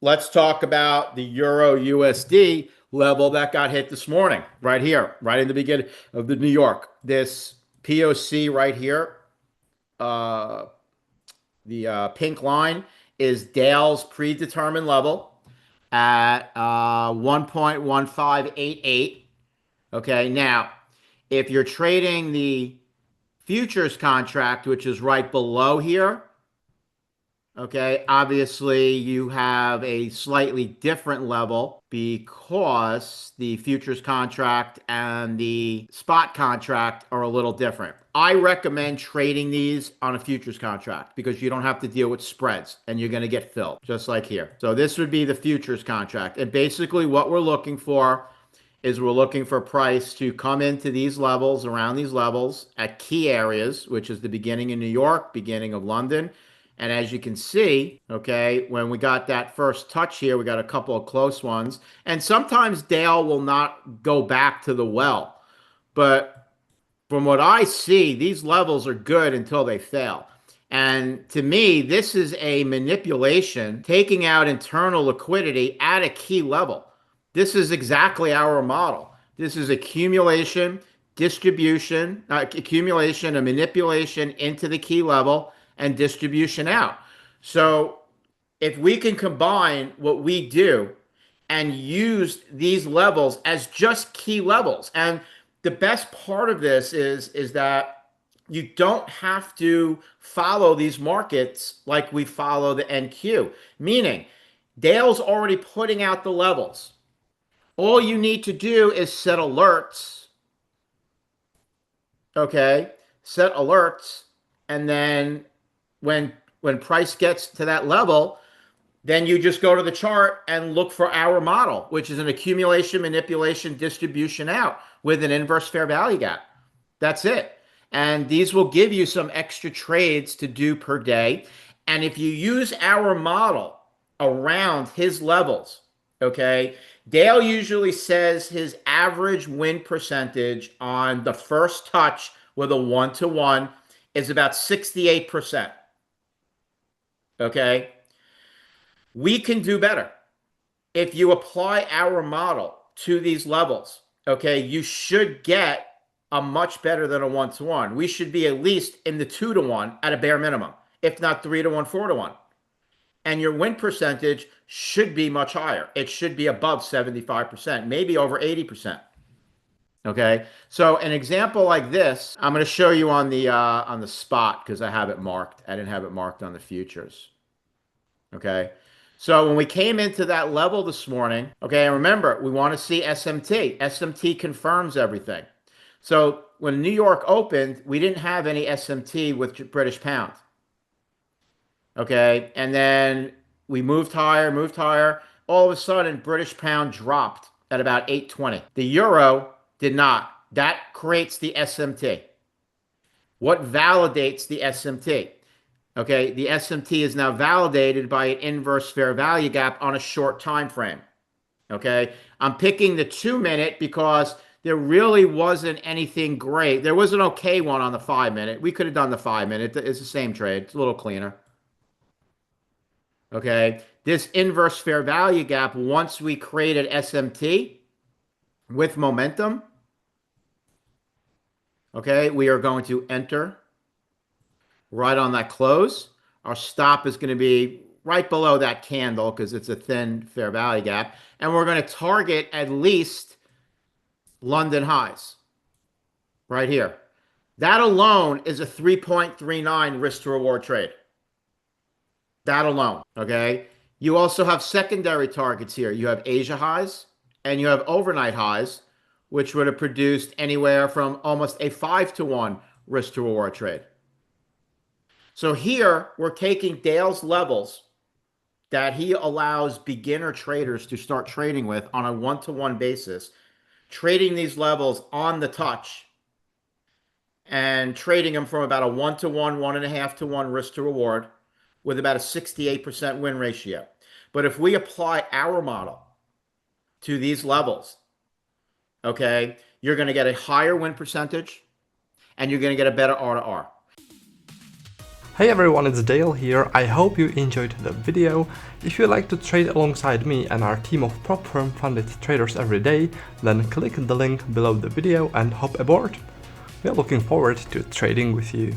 let's talk about the Euro USD level that got hit this morning, right here, right in the beginning of the New York. This POC right here, uh, the pink line is Dale's predetermined level at 1.1588. Okay, now if you're trading the futures contract, which is right below here, okay, obviously you have a slightly different level because the futures contract and the spot contract are a little different. I recommend trading these on a futures contract because you don't have to deal with spreads and you're going to get filled just like here. So this would be the futures contract. And basically what we're looking for is we're looking for price to come into these levels, around these levels at key areas, which is the beginning in New York, beginning of London. And as you can see, okay, when we got that first touch here, we got a couple of close ones. And sometimes Dale will not go back to the well. But from what I see, these levels are good until they fail. And to me, this is a manipulation, taking out internal liquidity at a key level. This is exactly our model. This is accumulation, distribution, accumulation and manipulation into the key level and distribution out. So if we can combine what we do and use these levels as just key levels, and the best part of this is that you don't have to follow these markets like we follow the NQ, meaning Dale's already putting out the levels. All you need to do is set alerts, okay? Set alerts, and then when price gets to that level, then you just go to the chart and look for our model, which is an accumulation, manipulation, distribution out with an inverse fair value gap. That's it. And these will give you some extra trades to do per day. And if you use our model around his levels, okay, Dale usually says his average win percentage on the first touch with a 1-to-1 is about 68%. Okay, we can do better. If you apply our model to these levels, okay, you should get a much better than a 1-to-1. We should be at least in the 2-to-1 at a bare minimum, if not 3-to-1, 4-to-1. And your win percentage should be much higher. It should be above 75%, maybe over 80%. Okay, so an example like this, I'm going to show you on the spot because I have it marked. I didn't have it marked on the futures. Okay, so when we came into that level this morning, okay, and remember, we want to see SMT. SMT confirms everything. So when New York opened, we didn't have any SMT with British pound. Okay, and then we moved higher, moved higher. All of a sudden, British pound dropped at about 820. The euro did not. That creates the SMT. What validates the SMT? Okay, the SMT is now validated by an inverse fair value gap on a short time frame. Okay, I'm picking the 2-minute because there really wasn't anything great. There was an okay one on the 5-minute. We could have done the 5-minute. It's the same trade. It's a little cleaner. Okay, this inverse fair value gap, once we created SMT with momentum, okay, we are going to enter right on that close. Our stop is going to be right below that candle because it's a thin fair value gap. And we're going to target at least London highs right here. That alone is a 3.39 risk to reward trade. That alone, okay? You also have secondary targets here. You have Asia highs and you have overnight highs, which would have produced anywhere from almost a 5-to-1 risk to reward trade. So here we're taking Dale's levels that he allows beginner traders to start trading with on a 1-to-1 basis, trading these levels on the touch and trading them from about a 1-to-1, 1.5-to-1 risk to reward with about a 68% win ratio. But if we apply our model to these levels, okay, you're going to get a higher win percentage and you're going to get a better R to R. Hey everyone, it's Dale here. I hope you enjoyed the video. If you like to trade alongside me and our team of prop firm funded traders every day, then click the link below the video and hop aboard. We are looking forward to trading with you.